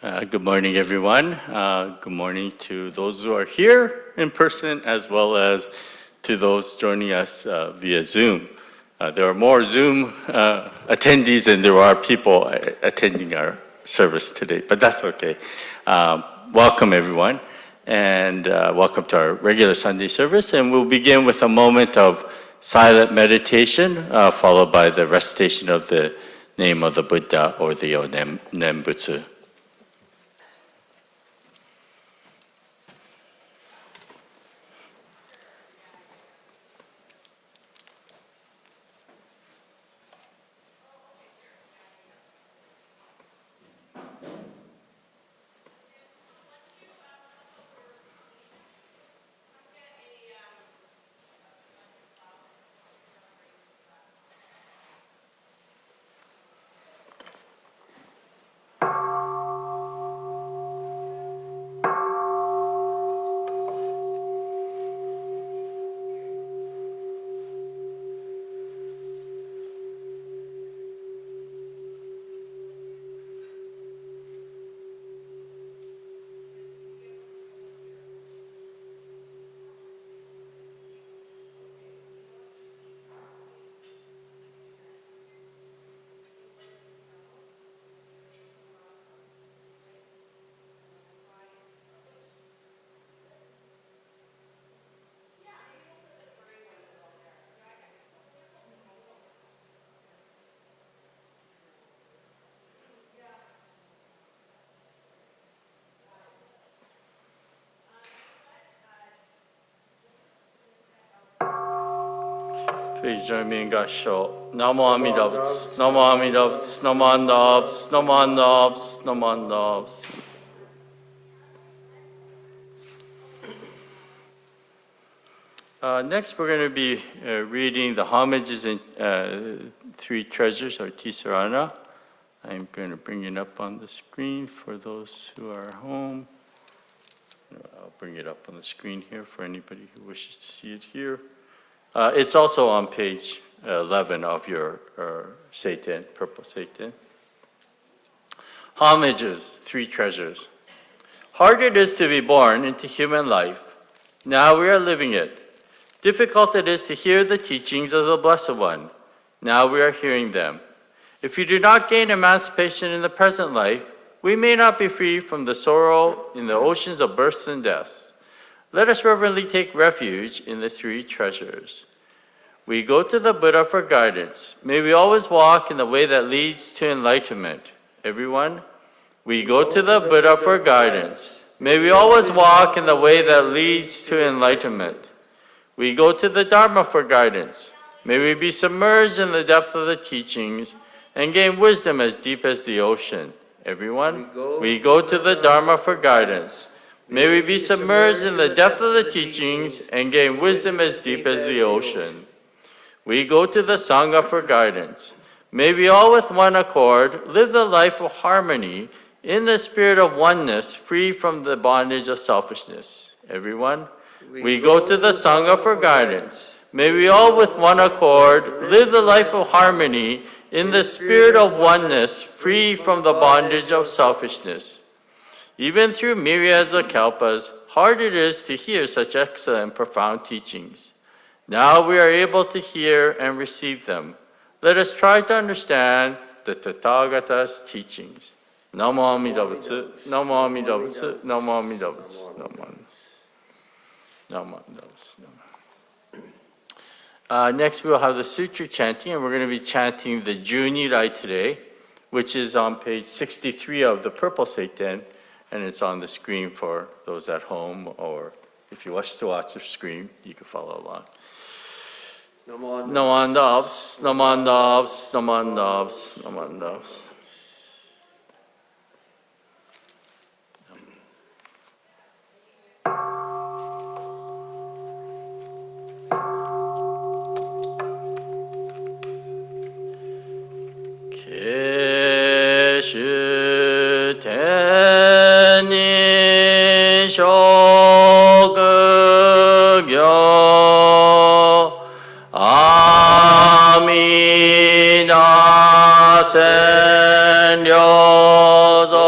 Good morning, everyone. Good morning to those who are here in person, as well as to those joining us via Zoom. There are more Zoom attendees than there are people attending our service today, but that's okay. Welcome, everyone, and welcome to our regular Sunday service. And we'll begin with a moment of silent meditation, followed by the recitation of the name of the Buddha or the Nembutsu. Please join me in Gassho. Namo Amida Butsu, Namo Amida Butsu, Namo Amida Butsu, Namo Amida Butsu, Namo Amida Butsu. Next, we're going to be reading the homages in Three Treasures, or Tisarana. I'm going to bring it up on the screen for those who are home. I'll bring it up on the screen here for anybody who wishes to see it here. It's also on page 11 of your Seiten, purple Seiten. Homages, Three Treasures. Hard it is to be born into human life. Now we are living it. Difficult it is to hear the teachings of the Blessed One. Now we are hearing them. If we do not gain emancipation in the present life, we may not be free from the sorrow in the oceans of births and deaths. Let us reverently take refuge in the Three Treasures. We go to the Buddha for guidance. May we always walk in the way that leads to enlightenment. Everyone, we go to the Buddha for guidance. May we always walk in the way that leads to enlightenment. We go to the Dharma for guidance. May we be submerged in the depth of the teachings and gain wisdom as deep as the ocean. Everyone, we go to the Dharma for guidance. May we be submerged in the depth of the teachings and gain wisdom as deep as the ocean. We go to the Sangha for guidance. May we all with one accord live the life of harmony in the spirit of oneness, free from the bondage of selfishness. Everyone, we go to the Sangha for guidance. May we all with one accord live the life of harmony in the spirit of oneness, free from the bondage of selfishness. Even through myriads of kalpas, hard it is to hear such excellent and profound teachings. Now we are able to hear and receive them. Let us try to understand the Tathagata's teachings. Namo Amida Butsu, Namo Amida Butsu, Namo Amida Butsu, Namo Amida Butsu. Next, we'll have the sutra chanting, and we're going to be chanting the Junirai today, which is on page 63 of the purple Seiten. And it's on the screen for those at home, or if you wish to watch the screen, you can follow along. Namo Amida Butsu, Namo Amida Butsu, Namo Amida Butsu, Namo Amida Butsu. Amida Sen Ryozo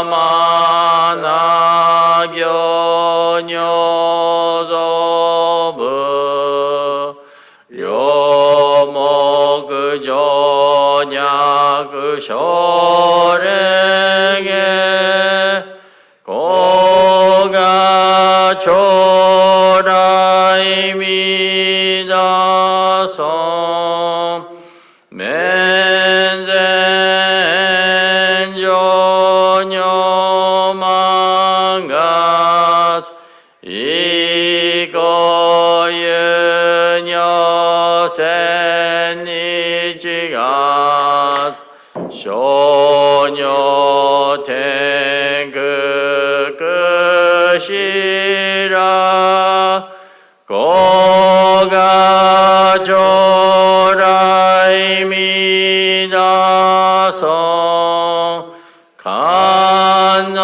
마나견여소부 료모 그조냐 그쇼랭에 고가 조라이미다솜 맨젠조녀망가스 이거연여센니지가스 쇼녀탱그 끝이라 고가 조라이미다성 간논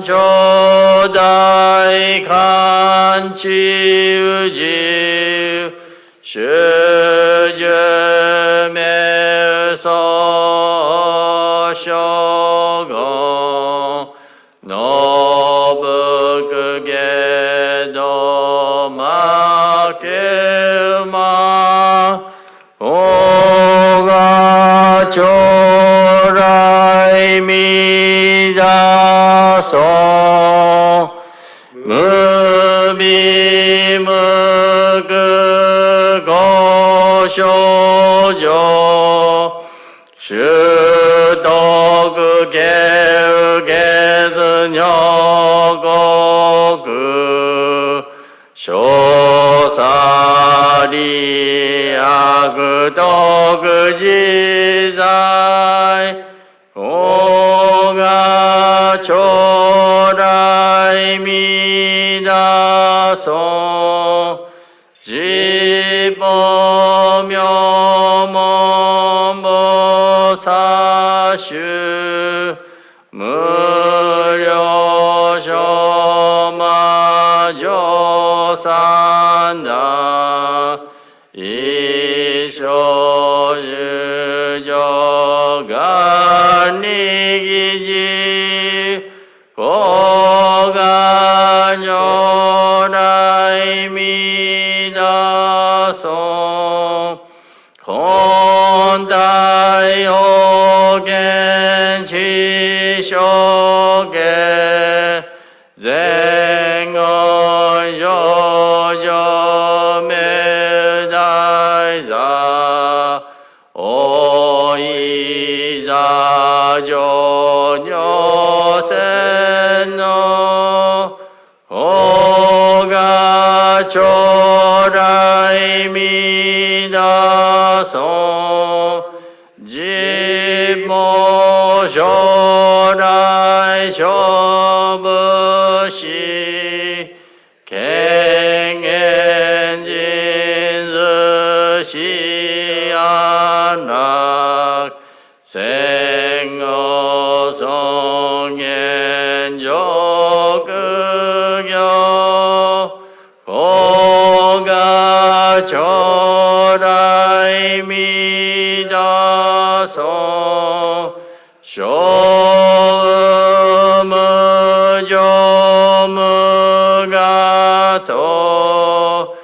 조다이 간치우지 시즈메서쇼공 너브그게도 마케마 오가 조라이미다소 무비무그 고쇼조 슈도그게으게드녀고그 쇼사리아그도그지사이 고가 조라이미다소 지보묘모모사슈 무료쇼마조산다 이쇼유조간이기지 고가뇨라이미다소 콘다이오겐지쇼게 쟁어요조메다이사 오이자조뇨센노 고가 조라이미다소 집모쇼라이 쇼부시 갱엔진스시안락 생어성엔조극여 고가 조라이미다소 쇼무조무가토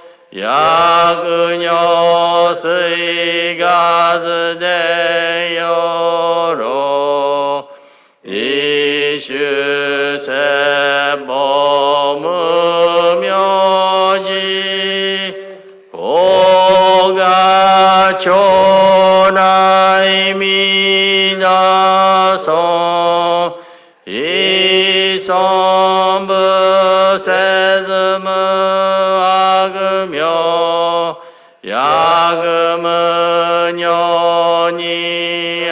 야그녀스이가즈데요로 이슈세보무묘지 고가 조라이미다소 이솜부세드무 아그며 야그무녀니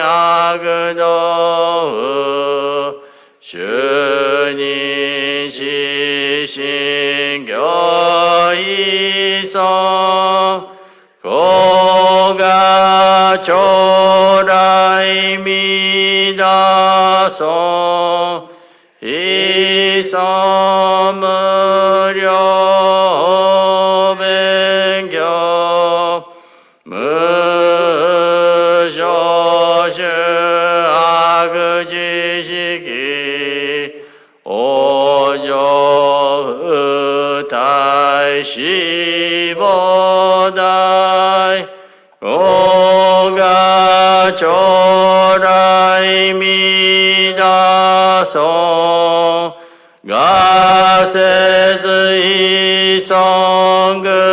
아그도 슈니시신교이소 고가 조라이미다소 이섬무료뱅교 무쇼슈 아그지시기 오조 의타이 시보다이 오가 조라이미다송 가세즈이 성그도그지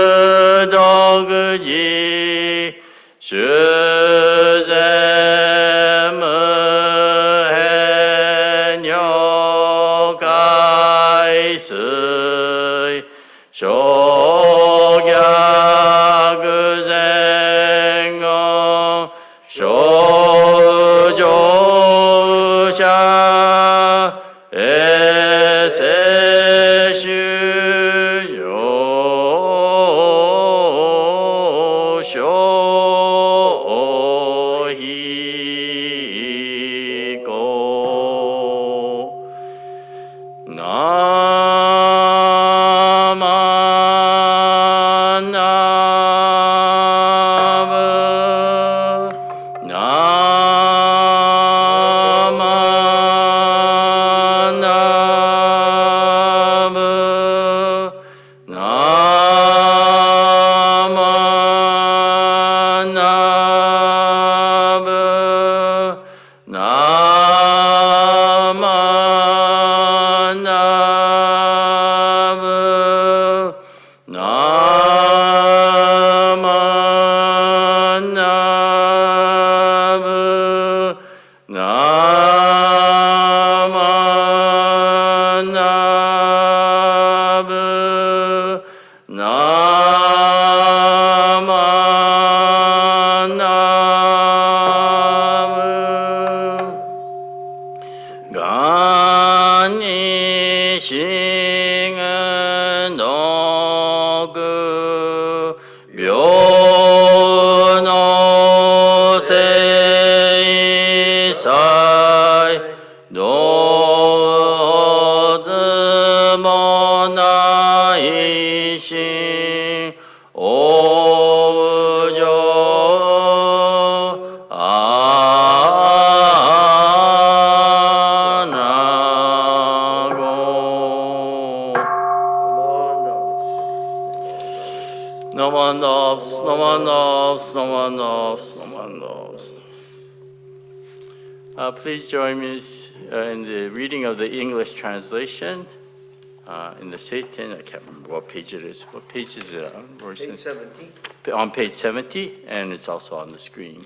슈제무헤뇨가이스이 쇼갸그생어 쇼조샤 간이싱은 너그 묘노세이사이 노드모나이싱 오우조 Please join me in the reading of the English translation in the Satan. I can't remember what page it is. What page is it on? Page 70. On page 70, and it's also on the screen.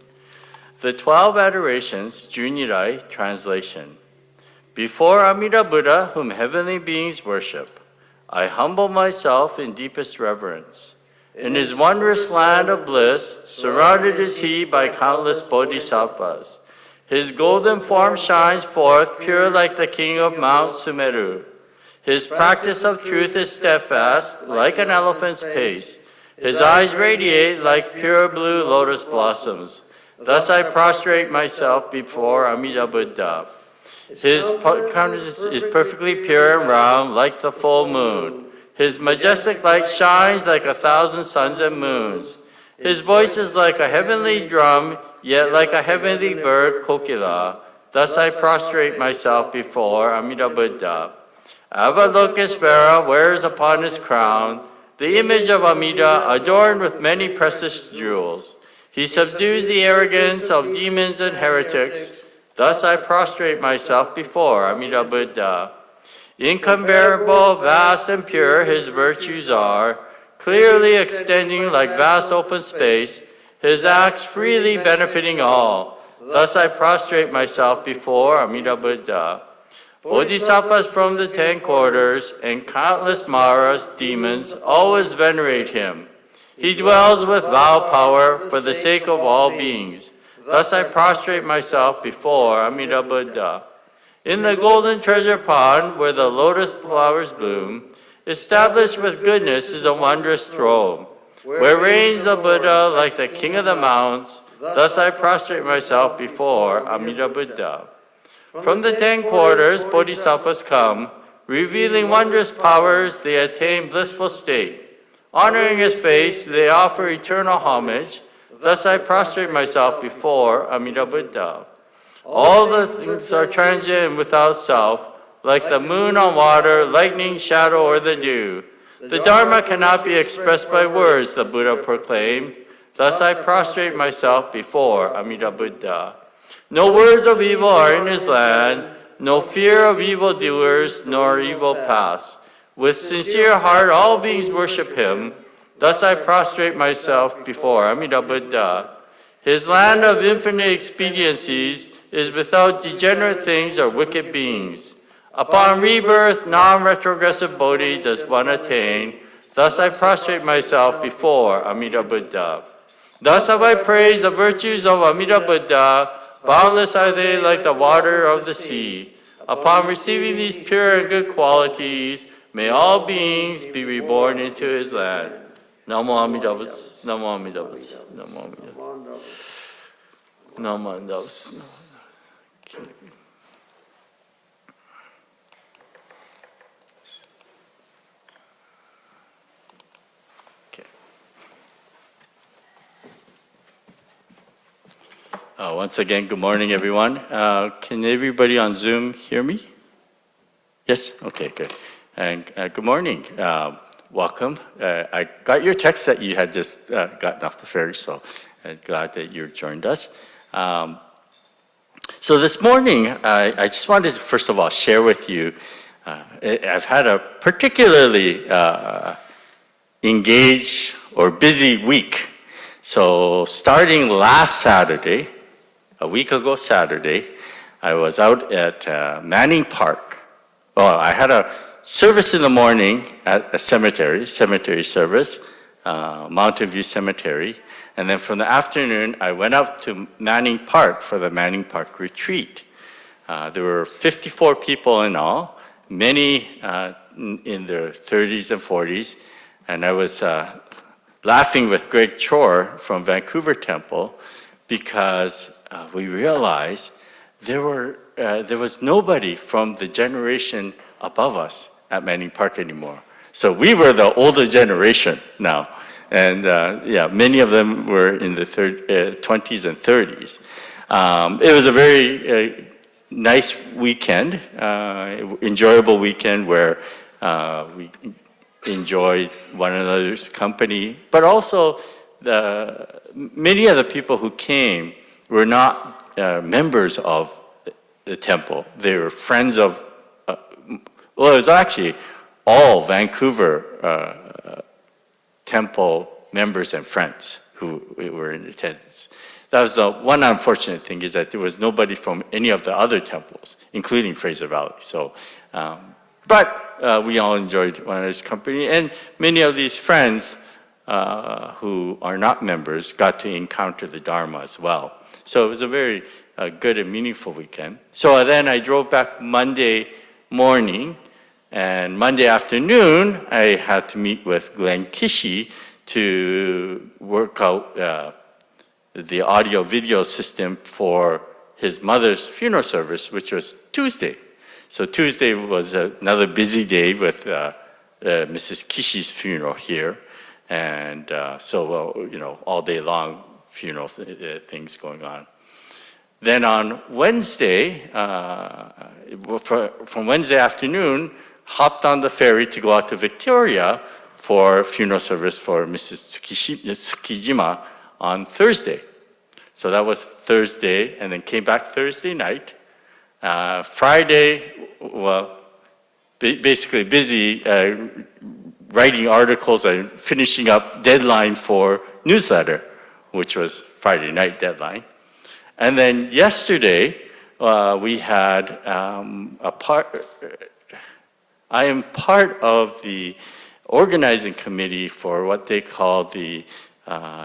The 12 Adorations, Junirai translation. Before Amida Buddha, whom heavenly beings worship, I humble myself in deepest reverence. In his wondrous land of bliss, surrounded is he by countless bodhisattvas. His golden form shines forth, pure like the king of Mount Sumeru. His practice of truth is steadfast, like an elephant's pace. His eyes radiate like pure blue lotus blossoms. Thus I prostrate myself before Amida Buddha. His countenance is perfectly pure and round, like the full moon. His majestic light shines like 1,000 suns and moons. His voice is like a heavenly drum, yet like a heavenly bird, Kokila. Thus I prostrate myself before Amida Buddha. Avalokitesvara wears upon his crown the image of Amida adorned with many precious jewels. He subdues the arrogance of demons and heretics. Thus I prostrate myself before Amida Buddha. Incomparable, vast, and pure his virtues are, clearly extending like vast open space, his acts freely benefiting all. Thus I prostrate myself before Amida Buddha. Bodhisattvas from the 10 quarters and countless Maras, demons, always venerate him. He dwells with vow power for the sake of all beings. Thus I prostrate myself before Amida Buddha. In the golden treasure pond where the lotus flowers bloom, established with goodness is a wondrous throne, where reigns the Buddha like the king of the mountains. Thus I prostrate myself before Amida Buddha. From the 10 quarters, bodhisattvas come, revealing wondrous powers, they attain blissful state. Honoring his face, they offer eternal homage. Thus I prostrate myself before Amida Buddha. All the things are transient and without self, like the moon on water, lightning, shadow, or the dew. The Dharma cannot be expressed by words, the Buddha proclaimed. Thus I prostrate myself before Amida Buddha. No words of evil are in his land, no fear of evildoers, nor evil paths. With sincere heart, all beings worship him. Thus I prostrate myself before Amida Buddha. His land of infinite expediencies is without degenerate things or wicked beings. Upon rebirth, non-retrogressive Bodhi does one attain. Thus I prostrate myself before Amida Buddha. Thus have I praised the virtues of Amida Buddha. Boundless are they like the water of the sea. Upon receiving these pure and good qualities, may all beings be reborn into his land. Namo Amida Buddha. Namo Amida Buddha. Namo Amida Buddha. Namo Amida Buddha. Once again, good morning, everyone. Can everybody on Zoom hear me? Yes? Okay, good. And good morning. Welcome. I got your text that you had just gotten off the ferry, so I'm glad that you joined us. So this morning, I just wanted to, first of all, share with you, I've had a particularly engaged or busy week. So starting last Saturday, a week ago Saturday, I was out at Manning Park. Well, I had a service in the morning at a cemetery service, Mountain View Cemetery. And then from the afternoon, I went out to Manning Park for the Manning Park retreat. There were 54 people in all, many in their 30s and 40s. And I was laughing with Greg Chor from Vancouver Temple because we realized there was nobody from the generation above us at Manning Park anymore. So we were the older generation now. And yeah, many of them were in the 20s and 30s. It was a very nice weekend, enjoyable weekend where we enjoyed one another's company, but also many of the people who came were not members of the temple. They were friends of, well, it was actually all Vancouver temple members and friends who were in attendance. That was one unfortunate thing, is that there was nobody from any of the other temples, including Fraser Valley. So, but we all enjoyed one another's company, and many of these friends who are not members got to encounter the Dharma as well. So it was a very good and meaningful weekend. So then I drove back Monday morning, and Monday afternoon I had to meet with Glenn Kishi to work out the audio-video system for his mother's funeral service, which was Tuesday. So Tuesday was another busy day with Mrs. Kishi's funeral here. And so, you know, all day long funeral things going on. Then on Wednesday, from Wednesday afternoon, hopped on the ferry to go out to Victoria for funeral service for Mrs. Tsukijima on Thursday. So that was Thursday, and then came back Thursday night. Friday, well, basically busy writing articles and finishing up deadline for newsletter, which was Friday night deadline. And then yesterday, we had I am part of the organizing committee for what they call the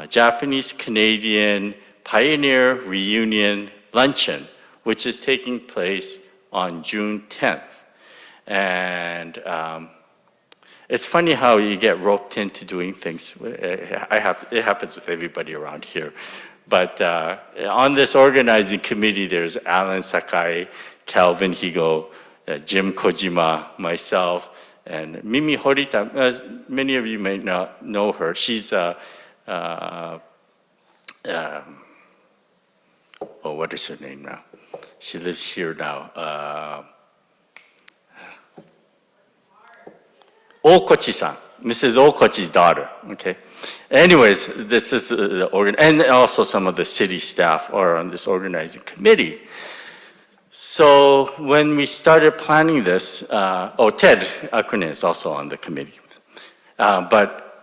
Japanese-Canadian Pioneer Reunion Luncheon, which is taking place on June 10th. And it's funny how you get roped into doing things. It happens with everybody around here. But on this organizing committee, there's Alan Sakai, Calvin Higo, Jim Kojima, myself, and Mimi Horita. Many of you may not know her. She's what is her name now? She lives here now. Okochi-san, Mrs. Okochi's daughter, okay? Anyways, this is the organ, and also some of the city staff are on this organizing committee. So when we started planning this, Ted Akunin is also on the committee.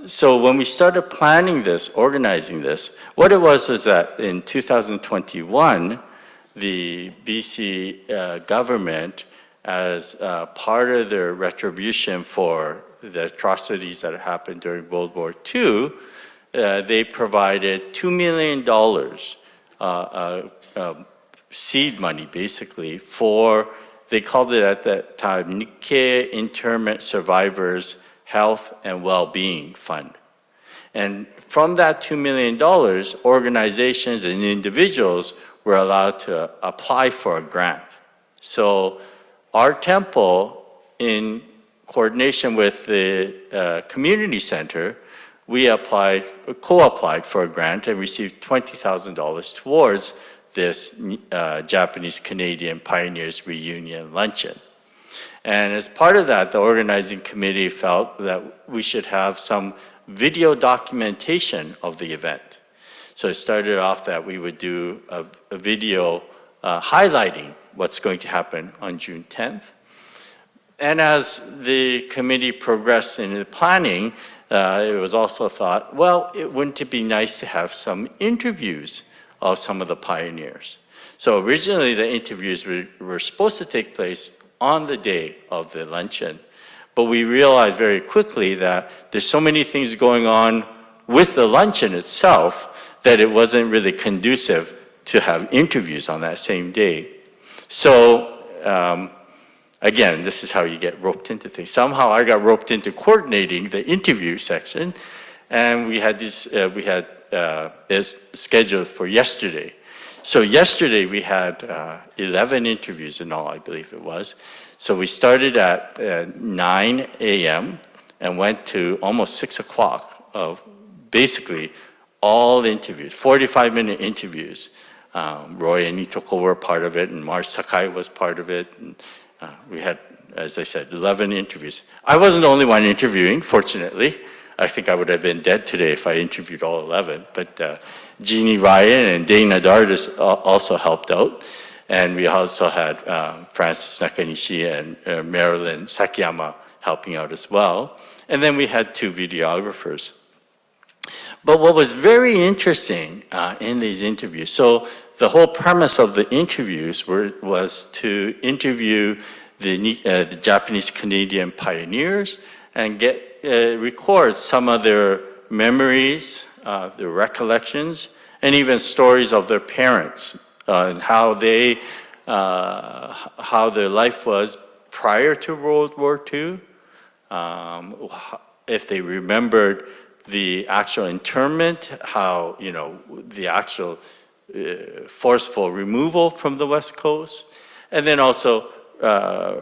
So when we started planning this, organizing this, what it was that in 2021, the BC government, as part of their retribution for the atrocities that happened during World War II, they provided $2 million seed money, basically, for, they called it at that time, Nikkei Internment Survivors Health and Well-Being Fund. And from that $2 million, organizations and individuals were allowed to apply for a grant. So our temple, in coordination with the community center, we co-applied for a grant and received $20,000 towards this Japanese-Canadian Pioneers Reunion Luncheon. And as part of that, the organizing committee felt that we should have some video documentation of the event. So it started off that we would do a video highlighting what's going to happen on June 10th. And as the committee progressed in the planning, it was also thought, well, wouldn't it be nice to have some interviews of some of the pioneers? So originally the interviews were supposed to take place on the day of the luncheon, but we realized very quickly that there's so many things going on with the luncheon itself that it wasn't really conducive to have interviews on that same day. So again, this is how you get roped into things. Somehow I got roped into coordinating the interview section, and we had this scheduled for yesterday. So yesterday we had 11 interviews in all, I believe it was. So we started at 9 a.m. and went to almost 6 o'clock of basically all interviews, 45-minute interviews. Roy and Itoko were part of it, and Mars Sakai was part of it. And, we had, as I said, 11 interviews. I wasn't the only one interviewing, fortunately. I think I would have been dead today if I interviewed all 11. But Jeannie Ryan and Dana Dardis also helped out. And we also had Francis Nakanishi and Marilyn Sakiyama helping out as well. And then we had 2 videographers. But what was very interesting in these interviews, so the whole premise of the interviews was to interview the Japanese-Canadian pioneers and record some of their memories, their recollections, and even stories of their parents and how their life was prior to World War II, if they remembered the actual internment, how, the actual forceful removal from the West Coast, and then also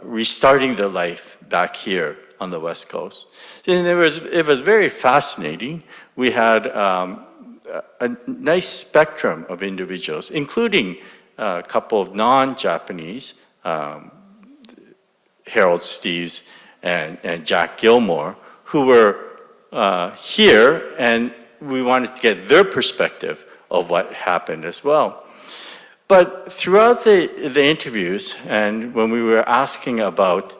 restarting their life back here on the West Coast. And it was very fascinating. We had a nice spectrum of individuals, including a couple of non-Japanese, Harold Steves and Jack Gilmore, who were here, and we wanted to get their perspective of what happened as well. But throughout the interviews, and when we were asking about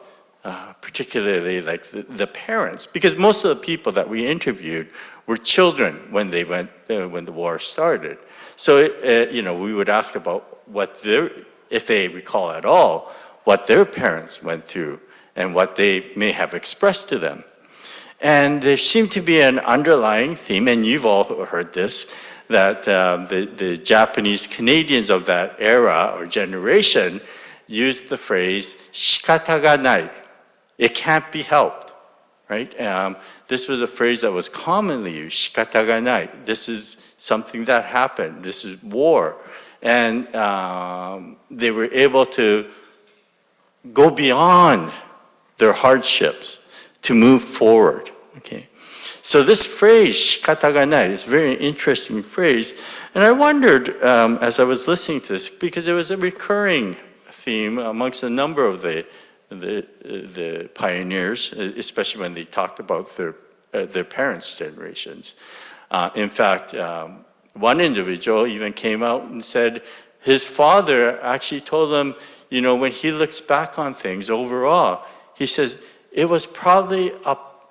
particularly like the parents, because most of the people that we interviewed were children when they went when the war started. So we would ask about if they recall at all, what their parents went through and what they may have expressed to them. And there seemed to be an underlying theme, and you've all heard this, that the Japanese Canadians of that era or generation used the phrase "shikata ga nai." It can't be helped, right? This was a phrase that was commonly used, "shikata ga nai." This is something that happened. This is war, and they were able to go beyond their hardships to move forward. Okay, So this phrase, shikata ga nai, is a very interesting phrase. And I wondered, as I was listening to this, because it was a recurring theme amongst a number of the pioneers, especially when they talked about their parents' generations. In fact, one individual even came out and said his father actually told him, you know, when he looks back on things overall, he says, it was probably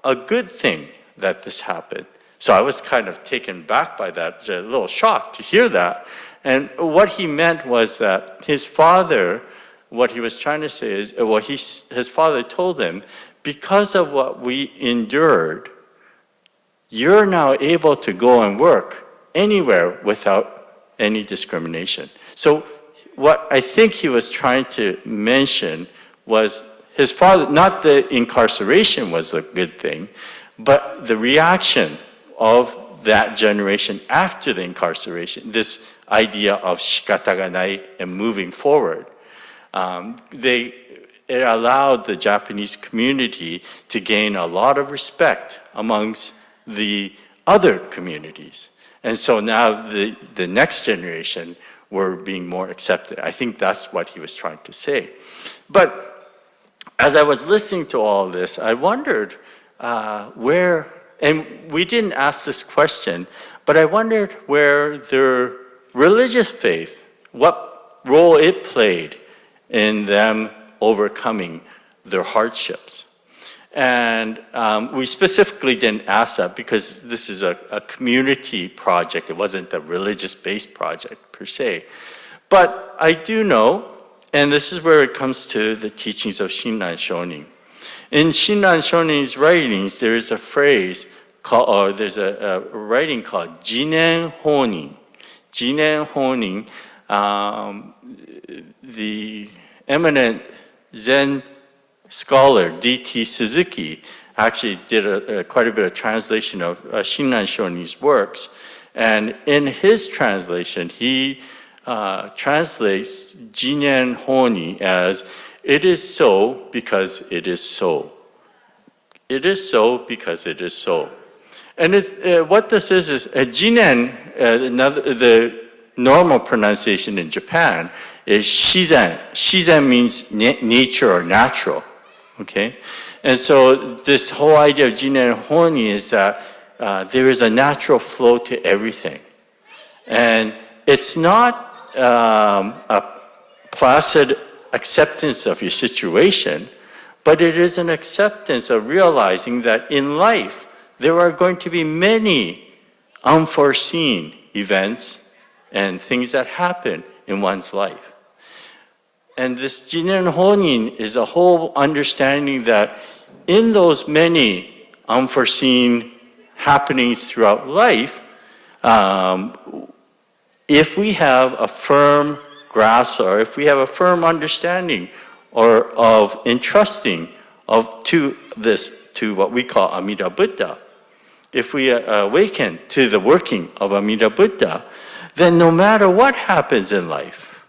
a good thing that this happened. So I was kind of taken back by that, a little shocked to hear that. And what he meant was that his father, what he was trying to say is, his father told him, because of what we endured, you're now able to go and work anywhere without any discrimination. So what I think he was trying to mention was his father, not the incarceration was the good thing, but the reaction of that generation after the incarceration, this idea of shikata ga nai and moving forward. It allowed the Japanese community to gain a lot of respect amongst the other communities. And so now the next generation were being more accepted. I think that's what he was trying to say. But as I was listening to all this, I wondered where, and we didn't ask this question, but I wondered where their religious faith, what role it played in them overcoming their hardships. And we specifically didn't ask that because this is a community project. It wasn't a religious-based project per se. But I do know, and this is where it comes to the teachings of Shinran Shonin. In Shinran Shonin's writings, there is a phrase called, or there's a writing called Jinen Honin. Jinen Honin, the eminent Zen scholar D.T. Suzuki actually did quite a bit of translation of Shinran Shonin's works. And in his translation, he translates Jinen Honi as, it is so because it is so. It is so because it is so. And what this is Jinen, the normal pronunciation in Japan is shizen. Shizen means nature or natural, okay? And so this whole idea of Jinen Honi is that there is a natural flow to everything. And it's not a placid acceptance of your situation, but it is an acceptance of realizing that in life, there are going to be many unforeseen events and things that happen in one's life. And this Jinen Honin is a whole understanding that in those many unforeseen happenings throughout life, if we have a firm grasp or if we have a firm understanding or of entrusting to what we call Amida Buddha, if we awaken to the working of Amida Buddha, then no matter what happens in life,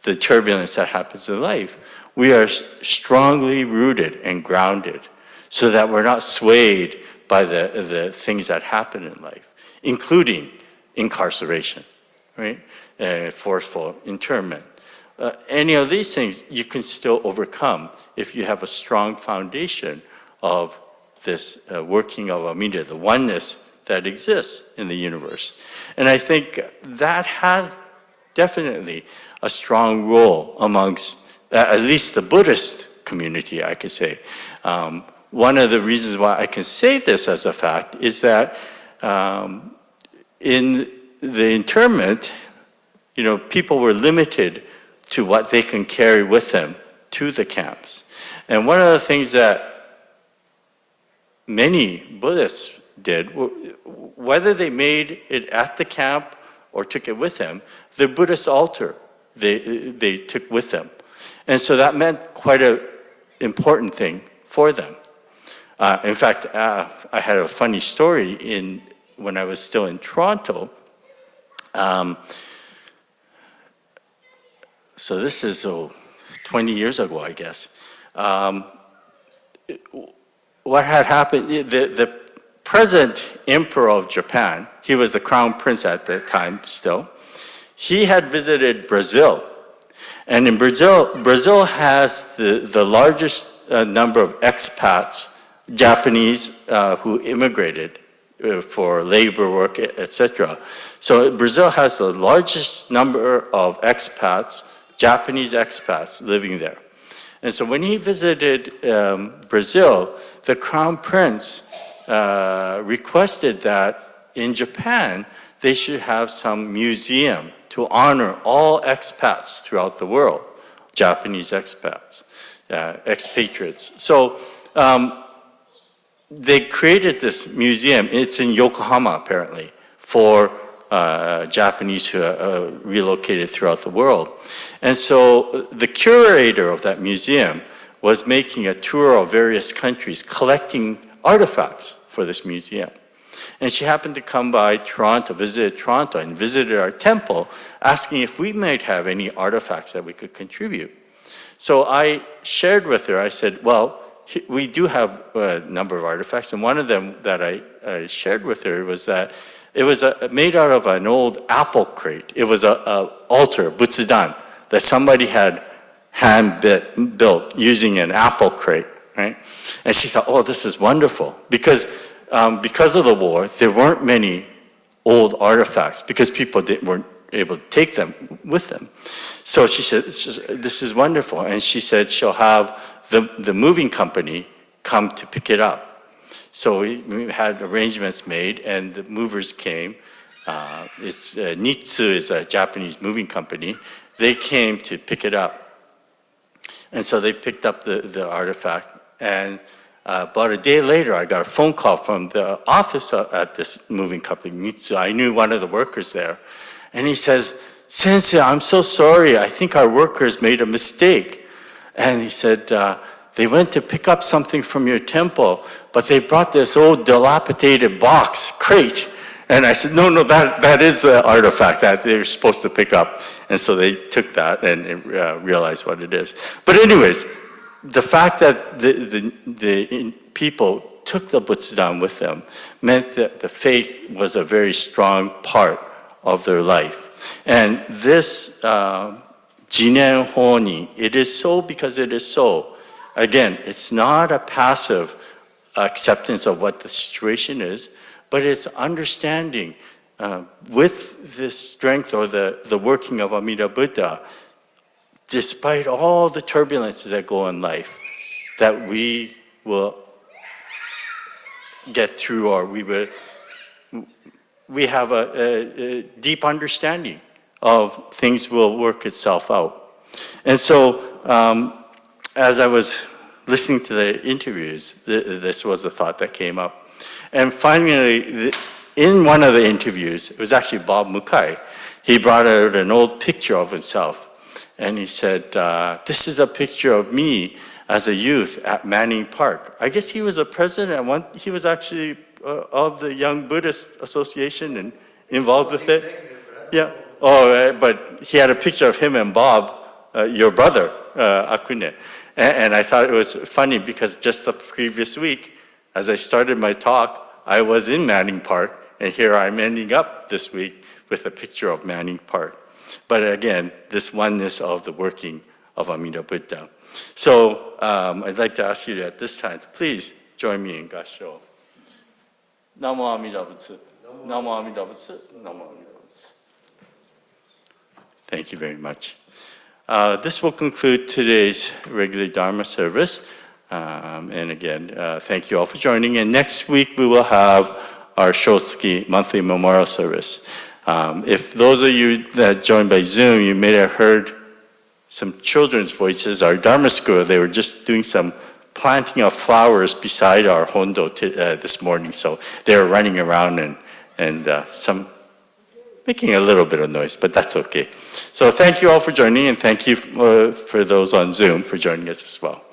the turbulence that happens in life, we are strongly rooted and grounded so that we're not swayed by the things that happen in life, including incarceration, right? Forceful internment. Any of these things you can still overcome if you have a strong foundation of this working of Amida, the oneness that exists in the universe. And I think that had definitely a strong role amongst at least the Buddhist community, I could say. One of the reasons why I can say this as a fact is that in the internment, you know, people were limited to what they can carry with them to the camps. And one of the things that many Buddhists did, whether they made it at the camp or took it with them, the Buddhist altar they took with them. And so that meant quite an important thing for them. In fact, I had a funny story when I was still in Toronto. So this is 20 years ago, I guess. What had happened, the present emperor of Japan, he was the crown prince at the time still, he had visited Brazil. And in Brazil has the largest number of expats, Japanese who immigrated for labor work, etc. So Brazil has the largest number of expats, Japanese expats living there. And so when he visited Brazil, the crown prince requested that in Japan, they should have some museum to honor all expats throughout the world, Japanese expats, expatriates. So they created this museum. It's in Yokohama, apparently, for Japanese who are relocated throughout the world. And so the curator of that museum was making a tour of various countries, collecting artifacts for this museum. And she happened to come by Toronto, visited Toronto, and visited our temple, asking if we might have any artifacts that we could contribute. So I shared with her, I said, well, we do have a number of artifacts, and one of them that I shared with her was that it was made out of an old apple crate. It was an altar, butsudan, that somebody had hand-built using an apple crate, right? And she thought, oh, this is wonderful, because of the war, there weren't many old artifacts because people weren't able to take them with them. So she said, this is wonderful. And she said she'll have the moving company come to pick it up. So we had arrangements made, and the movers came. Nitsu is a Japanese moving company. They came to pick it up. And so they picked up the artifact, and about a day later, I got a phone call from the office at this moving company, Nitsu. I knew one of the workers there. And he says, Sensei, I'm so sorry. I think our workers made a mistake. And he said, they went to pick up something from your temple, but they brought this old dilapidated box, crate. And I said, no, that is the artifact that they're supposed to pick up. And so they took that and realized what it is. But anyways, the fact that the people took the butsudan with them meant that the faith was a very strong part of their life. And this Jinen Honi, it is so because it is so. Again, it's not a passive acceptance of what the situation is, but it's understanding with the strength or the working of Amida Buddha, despite all the turbulences that go in life, that we will get through, or we have a deep understanding of things will work itself out. And so as I was listening to the interviews, this was the thought that came up. And finally, in one of the interviews, it was actually Bob Mukai, he brought out an old picture of himself. And he said, this is a picture of me as a youth at Manning Park. I guess he was a president, he was actually of the Young Buddhist Association and involved with it. Yeah, but he had a picture of him and Bob, your brother, Akune. And I thought it was funny because just the previous week, as I started my talk, I was in Manning Park, and here I'm ending up this week with a picture of Manning Park. But again, this oneness of the working of Amida Buddha. So I'd like to ask you at this time to please join me in Gassho. Namo Amida Butsu. Namo Amida Butsu. Namo Amida Butsu. Thank you very much. This will conclude today's regular Dharma service. And again, thank you all for joining. And next week we will have our Shotsuki monthly memorial service. If those of you that joined by Zoom, you may have heard some children's voices. Our Dharma school, they were just doing some planting of flowers beside our Hondo this morning. So they were running around and some making a little bit of noise, but that's okay. So thank you all for joining, and thank you for those on Zoom for joining us as well.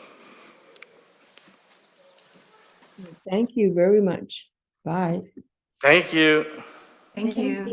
Thank you very much. Bye. Thank you. Thank you.